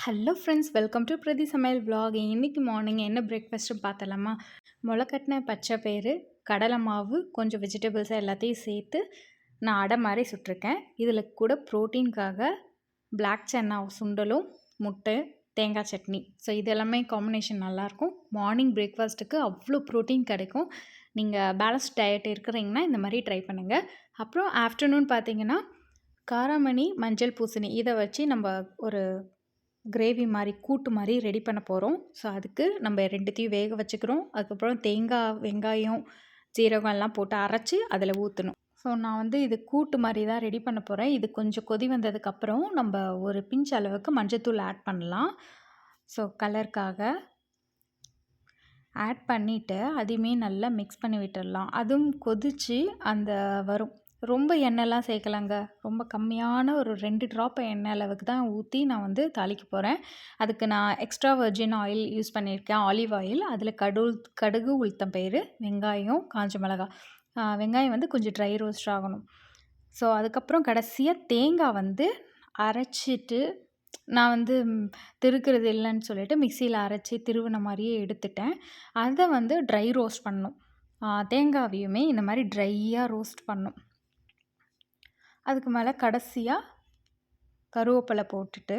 Hello friends, welcome to பிரதி சமையல் vlog. இன்னைக்கு மார்னிங் என்ன பிரேக்ஃபாஸ்ட்டு பார்த்தலாமா? முளைக்கட்டின பச்சை பயிறு, கடலை மாவு, கொஞ்சம் வெஜிடபிள்ஸ் எல்லாத்தையும் சேர்த்து நான் அடை மாதிரி சுட்டிருக்கேன். இதில் கூட ப்ரோட்டீனுக்காக பிளாக் சன்னா சுண்டலும், முட்டை, தேங்காய் சட்னி. ஸோ இது எல்லாமே காம்பினேஷன் நல்லாயிருக்கும். மார்னிங் பிரேக்ஃபாஸ்ட்டுக்கு அவ்வளோ ப்ரோட்டீன் கிடைக்கும். நீங்கள் பேலன்ஸ் டயட் இருக்கிறீங்கன்னா இந்த மாதிரி ட்ரை பண்ணுங்கள். அப்புறம் ஆஃப்டர்நூன் பார்த்தீங்கன்னா காராமணி, மஞ்சள் பூசணி இதை வச்சு நம்ம ஒரு கிரேவி மாதிரி கூட்டு மாதிரி ரெடி பண்ண போகிறோம். ஸோ அதுக்கு நம்ம ரெண்டுத்தையும் வேக வச்சுக்கிறோம். அதுக்கப்புறம் தேங்காய், வெங்காயம், ஜீரகம் எல்லாம் போட்டு அரைச்சி அதில் ஊற்றணும். ஸோ நான் வந்து இது கூட்டு மாதிரி தான் ரெடி பண்ண போகிறேன். இது கொஞ்சம் கொதி வந்ததுக்கப்புறம் நம்ம ஒரு பிஞ்ச் அளவுக்கு மஞ்சத்தூள் ஆட் பண்ணலாம். ஸோ கலருக்காக ஆட் பண்ணிவிட்டு அதையுமே நல்லா மிக்ஸ் பண்ணி விட்டுடலாம். அதுவும் கொதித்து அந்த வரும். ரொம்ப எண்ணெய்லாம் சேர்க்கலாங்க. ரொம்ப கம்மியான ஒரு 2 ட்ராப் எண்ணெய் அளவுக்கு தான் ஊற்றி நான் வந்து தாளிக்க போகிறேன். அதுக்கு நான் எக்ஸ்ட்ரா வெர்ஜின் ஆயில் யூஸ் பண்ணியிருக்கேன், ஆலிவ் ஆயில். அதில் கடுகு, உளுத்தம் பயிறு, வெங்காயம், காஞ்ச மிளகாய். வெங்காயம் வந்து கொஞ்சம் ட்ரை ரோஸ்ட் ஆகணும். ஸோ அதுக்கப்புறம் கடைசியாக தேங்காய் வந்து அரைச்சிட்டு நான் வந்து திருக்கிறது இல்லைன்னு சொல்லிட்டு மிக்சியில் அரைச்சி திருவின மாதிரியே எடுத்துட்டேன். அதை வந்து ட்ரை ரோஸ்ட் பண்ணணும். தேங்காவையுமே இந்த மாதிரி ட்ரையாக ரோஸ்ட் பண்ணணும். அதுக்கு மேலே கடைசியாக கருவேப்பிலை போட்டுட்டு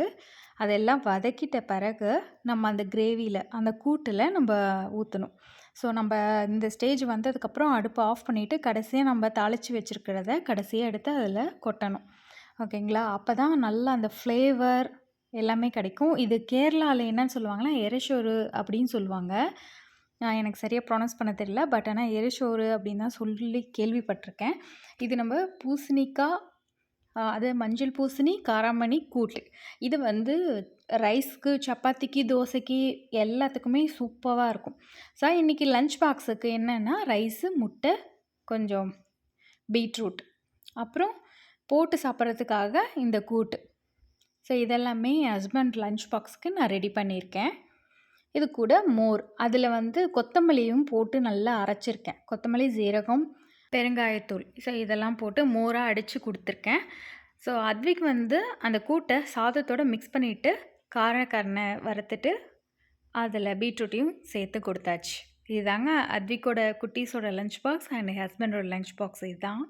அதெல்லாம் வதக்கிட்ட பிறகு நம்ம அந்த கிரேவியில், அந்த கூட்டில் நம்ம ஊற்றணும். ஸோ நம்ம இந்த ஸ்டேஜ் வந்ததுக்கப்புறம் அடுப்பை ஆஃப் பண்ணிவிட்டு கடைசியாக நம்ம தாளித்து வச்சுருக்கிறத கடைசியாக எடுத்து அதில் கொட்டணும். ஓகேங்களா? அப்போ தான் நல்லா அந்த ஃப்ளேவர் எல்லாமே கிடைக்கும். இது கேரளாவில் என்னன்னு சொல்லுவாங்கன்னா எரசோறு அப்படின்னு சொல்லுவாங்க. எனக்கு சரியாக ப்ரொனவுன்ஸ் பண்ண தெரியல. பட் ஆனால் எரசோறு அப்படின்னு தான் சொல்லி கேள்விப்பட்டிருக்கேன். இது நம்ம பூசணிக்காய், அது மஞ்சள் பூசணி, காராமணி கூட்டு. இது வந்து ரைஸ்க்கு, சப்பாத்திக்கு, தோசைக்கு எல்லாத்துக்குமே சூப்பராக இருக்கும். ஸோ இன்றைக்கி லஞ்ச் பாக்ஸுக்கு என்னென்னா ரைஸு, முட்டை, கொஞ்சம் பீட்ரூட், அப்புறம் போட்டு சாப்பிட்றதுக்காக இந்த கூட்டு. ஸோ இதெல்லாமே என் ஹஸ்பண்ட் லஞ்ச் பாக்ஸுக்கு நான் ரெடி பண்ணியிருக்கேன். இது கூட மோர், அதில் வந்து கொத்தமல்லியும் போட்டு நல்லா அரைச்சிருக்கேன். கொத்தமல்லி, ஜீரகம், பெருங்காயத்தூள், ஸோ இதெல்லாம் போட்டு மோராக அடித்து கொடுத்துருக்கேன். ஸோ அத்விக் வந்து அந்த கூட்டை சாதத்தோடு மிக்ஸ் பண்ணிவிட்டு காரக்கரணை வறுத்துட்டு அதில் பீட்ரூட்டையும் சேர்த்து கொடுத்தாச்சு. இதுதாங்க அத்விக்கோட குட்டீஸோட லஞ்ச் பாக்ஸ் அண்ட் என் ஹஸ்பண்டோட லஞ்ச் பாக்ஸ் இதுதான்.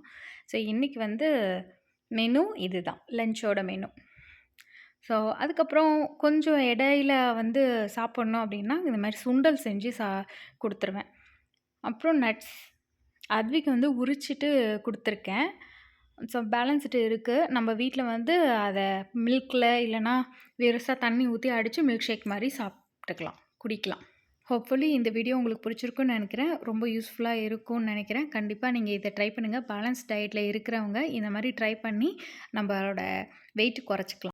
ஸோ இன்றைக்கி வந்து மெனு இது தான், லஞ்சோட மெனு. ஸோ அதுக்கப்புறம் கொஞ்சம் இடையில வந்து சாப்பிட்ணும் அப்படின்னா இந்த மாதிரி சுண்டல் செஞ்சு கொடுத்துருவேன். அப்புறம் நட்ஸ் அத்விக்கு வந்து உரிச்சிட்டு கொடுத்துருக்கேன். ஸோ பேலன்ஸ்டு இருக்குது. நம்ம வீட்டில் வந்து அதை மில்கில் இல்லைனா வெறுசாக தண்ணி ஊற்றி அடித்து மில்க் ஷேக் மாதிரி சாப்பிட்டுக்கலாம், குடிக்கலாம். ஹோப்ஃபுல்லி இந்த வீடியோ உங்களுக்கு பிடிச்சிருக்குன்னு நினைக்கிறேன். ரொம்ப யூஸ்ஃபுல்லாக இருக்கும்னு நினைக்கிறேன். கண்டிப்பாக நீங்கள் இதை ட்ரை பண்ணுங்கள். பேலன்ஸ் டயட்டில் இருக்கிறவங்க இந்த மாதிரி ட்ரை பண்ணி நம்மளோட வெயிட் குறைச்சிக்கலாம்.